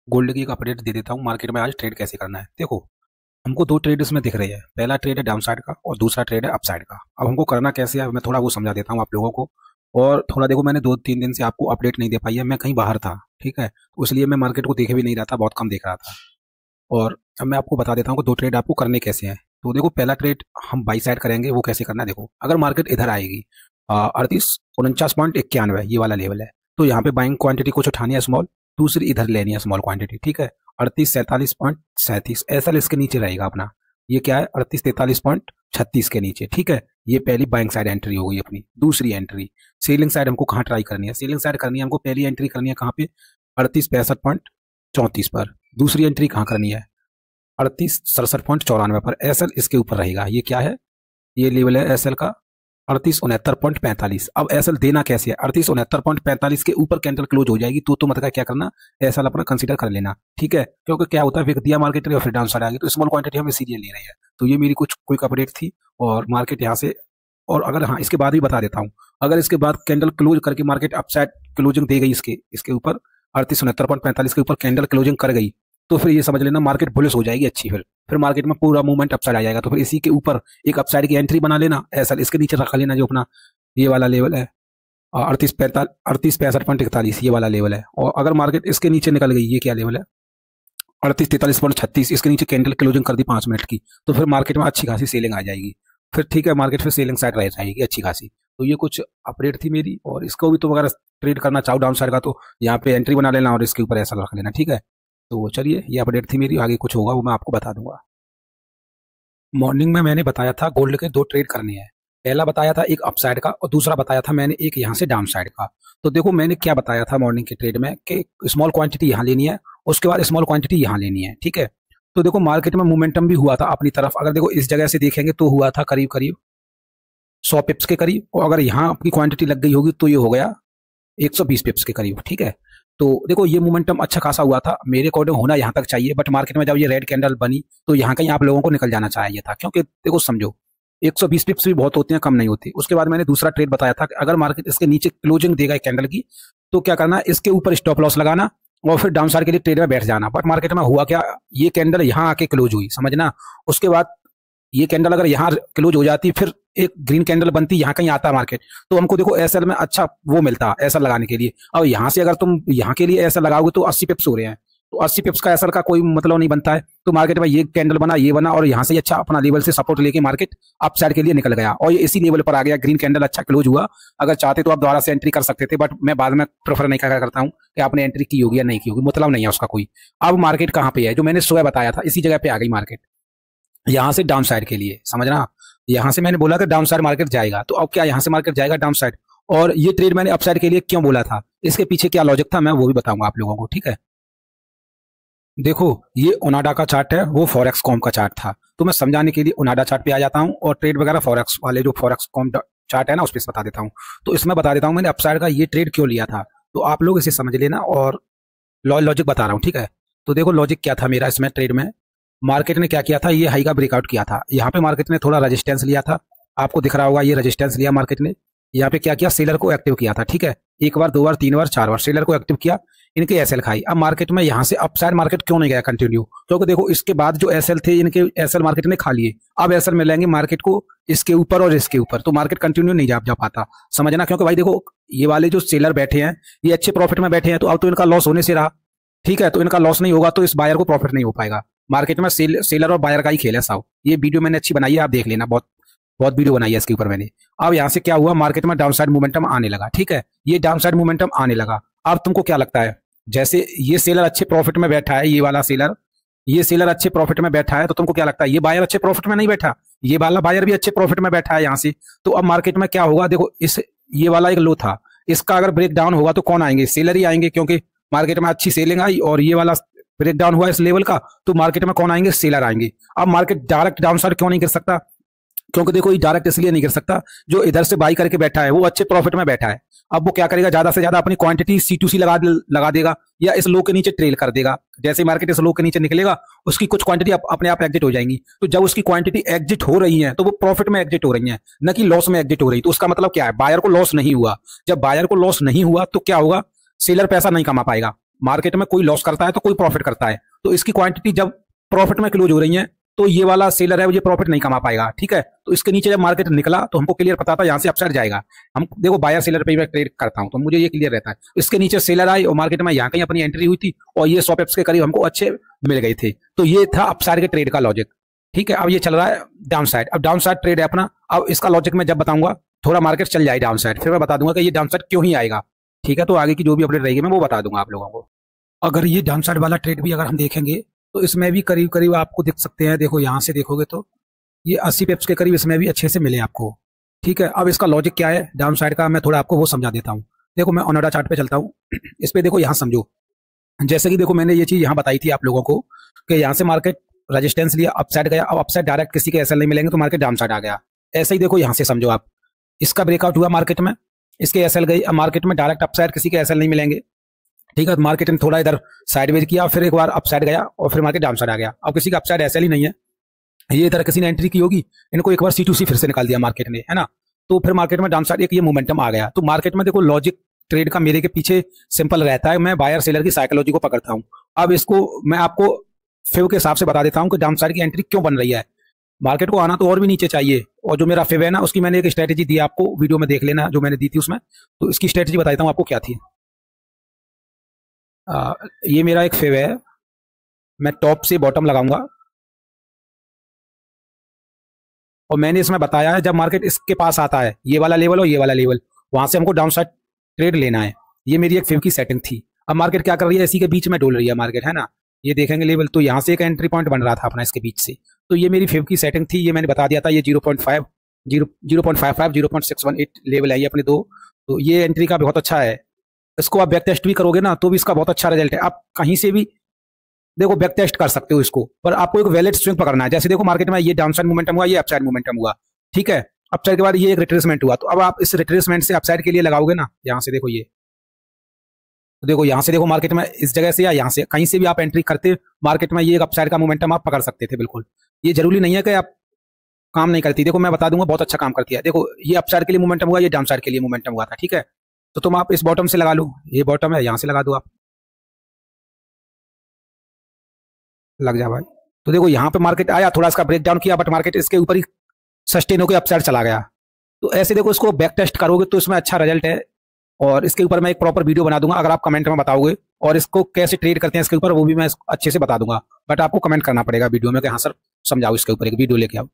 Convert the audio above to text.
Gold की एक update दे देता हूँ मार्केट में आज ट्रेड कैसे करना है। देखो, हमको दो ट्रेड इसमें दिख रही है। पहला ट्रेड है डाउन साइड का और दूसरा ट्रेड है अप साइड का। अब हमको करना कैसे है, मैं थोड़ा वो समझा देता हूँ आप लोगों को। और थोड़ा देखो, मैंने 2-3 दिन से आपको अपडेट नहीं दे पाई है, मैं कहीं बाहर था, ठीक है, तो इसलिए मैं मार्केट को देखे भी नहीं रहा था, बहुत कम देख रहा था। और अब मैं आपको बता देता हूँ कि दो ट्रेड आपको करने कैसे हैं। तो देखो, पहला ट्रेड हम बाई साइड करेंगे, वो कैसे करना है। देखो, अगर मार्केट इधर आएगी 3849.91 ये वाला लेवल है, तो यहाँ पे बाइंग क्वांटिटी कुछ उठानी है स्मॉल, दूसरी इधर लेनी है स्मॉल क्वांटिटी, ठीक है। 3847.37 ऐसा इसके नीचे रहेगा अपना। ये क्या है, 3843.36 के नीचे, ठीक है। ये पहली बाइंग साइड एंट्री हो गई अपनी। दूसरी एंट्री सेलिंग साइड हमको कहाँ ट्राई करनी है, सेलिंग साइड करनी है हमको, पहली एंट्री करनी है कहाँ पे, 3865.34 पर। दूसरी एंट्री कहाँ करनी है, 3867.94 पर। एसएल इसके ऊपर रहेगा। ये क्या है, ये लेवल है एसएल का 3869.45। अब एसएल देना कैसे है, 3869.45 के ऊपर कैंडल क्लोज हो जाएगी तो मतलब क्या करना, एसएल अपना कंसीडर कर लेना, ठीक है। क्योंकि क्या होता है, विक दिया मार्केट ने और फिर डाउन साइड आ गई तो स्मॉल क्वांटिटी हम इसीलिए ले रहे हैं। तो ये मेरी कुछ क्विक अपडेट थी और मार्केट यहाँ से। और अगर हाँ, इसके बाद भी बता देता हूँ, अगर इसके बाद कैंडल क्लोज करके मार्केट अपसाइड क्लोजिंग दे गई, इसके ऊपर 3869.45 के ऊपर कैंडल क्लोजिंग कर गई, तो फिर ये समझ लेना मार्केट बुलिश हो जाएगी अच्छी। फिर मार्केट में पूरा मूवमेंट अपसाइड आ जाएगा। तो फिर इसी के ऊपर एक अपसाइड की एंट्री बना लेना, ऐसा इसके नीचे रखा लेना जो अपना ये वाला लेवल है 3865.41 ये वाला लेवल है। और अगर मार्केट इसके नीचे निकल गई, ये क्या लेवल है 3843.36, इसके नीचे कैंडल क्लोजिंग कर दी 5 मिनट की, तो फिर मार्केट में अच्छी खासी सेलिंग आ जाएगी। फिर ठीक है, मार्केट फिर सेलिंग साइड रह जाएगी अच्छी खासी। तो ये कुछ अपडेट थी मेरी। और इसको भी तो अगर ट्रेड करना चाहो डाउन साइड का, तो यहाँ पे एंट्री बना लेना और इसके ऊपर ऐसा रख लेना, ठीक है। तो चलिए, ये अपडेट थी मेरी, आगे कुछ होगा वो मैं आपको बता दूंगा। मॉर्निंग में मैंने बताया था गोल्ड के दो ट्रेड करने हैं। पहला बताया था एक अपसाइड का और दूसरा बताया था मैंने एक यहाँ से डाउन साइड का। तो देखो, मैंने क्या बताया था मॉर्निंग के ट्रेड में कि स्मॉल क्वांटिटी यहाँ लेनी है, उसके बाद स्मॉल क्वांटिटी यहाँ लेनी है, ठीक है। तो देखो, मार्केट में मोमेंटम भी हुआ था अपनी तरफ। अगर देखो इस जगह से देखेंगे तो हुआ था करीब करीब 100 पिप्स के करीब, और अगर यहाँ अपनी क्वांटिटी लग गई होगी तो ये हो गया 120 पिप्स के करीब, ठीक है। तो देखो, ये मोमेंटम अच्छा खासा हुआ था, मेरे अकॉर्डिंग होना यहाँ तक चाहिए। बट मार्केट में जब ये रेड कैंडल बनी तो यहाँ कहीं आप लोगों को निकल जाना चाहिए था, क्योंकि देखो समझो 120 पिप्स भी बहुत होते हैं, कम नहीं होती। उसके बाद मैंने दूसरा ट्रेड बताया था कि अगर मार्केट इसके नीचे क्लोजिंग देगा कैंडल की, तो क्या करना, इसके ऊपर स्टॉप लॉस लगाना और फिर डाउन साइड के लिए ट्रेड में बैठ जाना। बट मार्केट में हुआ क्या, ये कैंडल यहाँ आके क्लोज हुई, समझना। उसके बाद ये कैंडल अगर यहाँ क्लोज हो जाती, फिर एक ग्रीन कैंडल बनती, यहाँ कहीं आता मार्केट, तो हमको देखो एसएल में अच्छा वो मिलता ऐसा लगाने के लिए। और यहाँ से अगर तुम यहाँ के लिए ऐसा लगाओगे तो 80 पिप्स हो रहे हैं, तो 80 पिप्स का एसएल का कोई मतलब नहीं बनता है। तो मार्केट में ये कैंडल बना, ये बना, और यहाँ से अच्छा अपना लेवल से सपोर्ट लेके मार्केट अप साइड के लिए निकल गया और ये इसी लेवल पर आ गया। ग्रीन कैंडल अच्छा क्लोज हुआ। अगर चाहते तो आप दोबारा से एंट्री कर सकते थे, बट मैं बाद में प्रेफर नहीं करता हूँ कि आपने एंट्री की होगी या नहीं की होगी, मतलब नहीं है उसका कोई। अब मार्केट कहाँ पे है, जो मैंने सुबह बताया था इसी जगह पे आ गई मार्केट, यहाँ से डाउन साइड के लिए, समझना। यहाँ से मैंने बोला कि डाउन साइड मार्केट जाएगा, तो अब क्या यहाँ से मार्केट जाएगा डाउन साइड। और ये ट्रेड मैंने अपसाइड के लिए क्यों बोला था, इसके पीछे क्या लॉजिक था, मैं वो भी बताऊंगा आप लोगों को, ठीक है। देखो, ये ओनाडा का चार्ट है, वो फॉरेक्स कॉम का चार्ट था, तो मैं समझाने के लिए ओनाडा चार्ट पे आ जाता हूँ और ट्रेड वगैरह फॉरेक्स वाले जो फॉरेक्स कॉम चार्ट है ना, उस पर बता देता हूँ। तो इसमें बता देता हूँ मैंने अपसाइड का ये ट्रेड क्यों लिया था, तो आप लोग इसे समझ लेना और लॉजिक बता रहा हूँ, ठीक है। तो देखो, लॉजिक क्या था मेरा इसमें ट्रेड में। मार्केट ने क्या किया था, ये हाई का ब्रेकआउट किया था, यहाँ पे मार्केट ने थोड़ा रेजिस्टेंस लिया था, आपको दिख रहा होगा, ये रेजिस्टेंस लिया मार्केट ने। यहाँ पे क्या किया, सेलर को एक्टिव किया था, ठीक है। एक बार, दो बार, तीन बार, चार बार सेलर को एक्टिव किया, इनके एसएल खाई। अब मार्केट में यहाँ से अपसाइड मार्केट क्यों नहीं गया कंटिन्यू, क्योंकि देखो इसके बाद जो एसएल थे इनके एसएल मार्केट ने खा लिए। अब एसएल मिलेंगे मार्केट को इसके ऊपर और इसके ऊपर, तो मार्केट कंटिन्यू नहीं जा पाता, समझना। क्योंकि भाई देखो, ये वाले जो सेलर बैठे हैं ये अच्छे प्रॉफिट में बैठे हैं, तो अब तो इनका लॉस होने से रहा, ठीक है। तो इनका लॉस नहीं होगा तो इस बायर को प्रॉफिट नहीं हो पाएगा। मार्केट में सेलर और बायर का ही खेल है साहब। ये वीडियो मैंने अच्छी बनाई है, आप देख लेना, बहुत बहुत वीडियो बनाई है इसके ऊपर मैंने। अब यहाँ से क्या हुआ, मार्केट में डाउन साइड मोमेंटम आने लगा, ठीक है। ये डाउन साइड मोमेंटम आने लगा। अब तुमको क्या लगता है, जैसे ये सेलर अच्छे प्रॉफिट में बैठा है, ये वाला सेलर, ये सेलर अच्छे प्रॉफिट में बैठा है, तो तुमको क्या लगता है ये बायर अच्छे प्रॉफिट में नहीं बैठा, ये वाला बायर भी अच्छे प्रॉफिट में बैठा है यहाँ से। तो अब मार्केट में क्या होगा, देखो इस ये वाला एक लो था, इसका अगर ब्रेक डाउन होगा तो कौन आएंगे, सेलर ही आएंगे, क्योंकि मार्केट में अच्छी सेलिंग आई। और ये वाला ब्रेक डाउन हुआ इस लेवल का, तो मार्केट में कौन आएंगे, सेलर आएंगे। अब मार्केट डायरेक्ट डाउन साइड क्यों नहीं कर सकता, क्योंकि देखो ये डायरेक्ट इसलिए नहीं कर सकता, जो इधर से बाई करके बैठा है वो अच्छे प्रॉफिट में बैठा है। अब वो क्या करेगा, ज्यादा से ज्यादा अपनी क्वांटिटी C2C लगा देगा या इस लो के नीचे ट्रेल कर देगा। जैसे मार्केट इस लो के नीचे निकलेगा, उसकी कुछ क्वांटिटी अपने आप एग्जिट हो जाएंगी। तो जब उसकी क्वांटिटी एग्जिट हो रही है तो वो प्रॉफिट में एग्जिट हो रही है, न कि लॉस में एग्जिट हो रही। तो उसका मतलब क्या है, बायर को लॉस नहीं हुआ। जब बायर को लॉस नहीं हुआ तो क्या होगा, सेलर पैसा नहीं कमा पाएगा, मार्केट में कोई लॉस करता है तो कोई प्रॉफिट करता है। तो इसकी क्वांटिटी जब प्रॉफिट में क्लोज हो रही है तो ये वाला सेलर है वो ये प्रॉफिट नहीं कमा पाएगा, ठीक है। तो इसके नीचे जब मार्केट निकला तो हमको क्लियर पता था यहाँ से अपसाइड जाएगा। हम देखो बायर सेलर पे मैं ट्रेड करता हूँ तो मुझे ये क्लियर रहता है। इसके नीचे सेलर आई और मार्केट में यहाँ कहीं अपनी एंट्री हुई थी और ये 100 पिप्स के करीब हमको अच्छे मिल गए थे। तो ये था अपसाइड के ट्रेड का लॉजिक, ठीक है। अब ये चल रहा है डाउन साइड। अब डाउन साइड ट्रेड है अपना। अब इसका लॉजिक मैं जब बताऊंगा थोड़ा मार्केट चल जाए डाउन साइड, फिर मैं बता दूंगा कि ये डाउन साइड क्यों ही आएगा, ठीक है। तो आगे की जो भी अपडेट रहेगी मैं वो बता दूंगा आप लोगों को। अगर ये डाउन साइड वाला ट्रेड भी अगर हम देखेंगे तो इसमें भी करीब करीब आपको दिख सकते हैं। देखो यहाँ से देखोगे तो ये 80 पिप्स के करीब इसमें भी अच्छे से मिले आपको, ठीक है। अब इसका लॉजिक क्या है डाउन साइड का, मैं थोड़ा आपको वो समझा देता हूँ। देखो मैं ओनिडा चार्ट पे चलता हूँ, इस पे देखो यहाँ समझो। जैसे कि देखो मैंने ये चीज यहाँ बताई थी आप लोगों को कि यहाँ से मार्केट रेजिस्टेंस लिया, अपसाइड गया। अब अपसाइड डायरेक्ट किसी के एसएल नहीं मिलेंगे तो मार्केट डाउन साइड आ गया। ऐसे ही देखो यहाँ से समझो आप, इसका ब्रेकआउट हुआ मार्केट में, इसके एसएल गई। अब मार्केट में डायरेक्ट अपसाइड किसी के एसएल नहीं मिलेंगे, ठीक है। मार्केट ने थोड़ा इधर साइडवेज किया, फिर एक बार अपसाइड गया और फिर मार्केट डाउन साइड आ गया। अब किसी का अपसाइड एसएल ही नहीं है, ये इधर किसी ने एंट्री की होगी, इनको एक बार C2C फिर से निकाल दिया मार्केट ने, है ना। तो फिर मार्केट में डाउन साइड एक ये मोमेंटम आ गया। तो मार्केट में देखो लॉजिक ट्रेड का मेरे के पीछे सिंपल रहता है, मैं बायर सेलर की साइकोलॉजी को पकड़ता हूं। अब इसको मैं आपको फेव के हिसाब से बता देता हूं कि डाउन साइड की एंट्री क्यों बन रही है। मार्केट को आना तो और भी नीचे चाहिए, और जो मेरा फेव है ना उसकी मैंने एक स्ट्रेटेजी दी आपको, वीडियो में देख लेना जो मैंने दी थी उसमें। तो इसकी स्ट्रेटेजी बताता हूँ आपको क्या थी। ये मेरा एक फेव है, मैं टॉप से बॉटम लगाऊंगा और मैंने इसमें बताया है जब मार्केट इसके पास आता है, ये वाला लेवल और ये वाला लेवल, वहां से हमको डाउन साइड ट्रेड लेना है। ये मेरी एक फेव की सेटिंग थी। अब मार्केट क्या कर रही है, इसी के बीच में डोल रही है मार्केट, है ना। ये देखेंगे लेवल, तो यहाँ से एक एंट्री पॉइंट बन रहा था अपना इसके बीच से। तो ये मेरी फेव की सेटिंग थी, ये मैंने बता दिया था। ये 0.5 0.55 0.618 लेवल है ये अपने दो। तो ये एंट्री का बहुत अच्छा है। इसको आप बैक टेस्ट भी करोगे ना तो भी इसका बहुत अच्छा रिजल्ट है। आप कहीं से भी देखो बैक टेस्ट कर सकते हो इसको, पर आपको एक वैलिड स्विंग पकड़ना है। जैसे देखो मार्केट में ये डाउन साइड मोमेंटम हुआ, ये अपसाइड मोमेंटम हुआ, ठीक है। अपसाइड के बाद ये एक रिट्रेसमेंट हुआ, तो अब आप इस रिट्रेसमेंट से अपसाइड के लिए लगाओगे ना, यहाँ से देखो ये, तो देखो यहाँ से देखो मार्केट में इस जगह से या यहाँ से कहीं से भी आप एंट्री करते मार्केट में, ये एक अपसाइड का मोमेंटम आप पकड़ सकते थे बिल्कुल। ये जरूरी नहीं है कि आप काम नहीं करती, देखो मैं बता दूंगा बहुत अच्छा काम करती है। देखो ये अपसाइड के लिए मोमेंटम हुआ, ये डाउन साइड के लिए मोमेंटम हुआ था, ठीक है। तो तुम आप इस बॉटम से लगा लो, ये बॉटम है, यहाँ से लगा दो आप, लग जा भाई। तो देखो यहाँ पे मार्केट आया, थोड़ा इसका ब्रेकडाउन किया, बट मार्केट इसके ऊपर ही सस्टेन होकर अपसाइड चला गया। तो ऐसे देखो इसको बैक टेस्ट करोगे तो इसमें अच्छा रिजल्ट है, और इसके ऊपर मैं एक प्रॉपर वीडियो बना दूंगा अगर आप कमेंट में बताओगे, और इसको कैसे ट्रेड करते हैं इसके ऊपर वो भी मैं अच्छे से बता दूंगा। बट आपको कमेंट करना पड़ेगा वीडियो में कि हाँ सर समझाओ, इसके ऊपर एक वीडियो लेके आओ।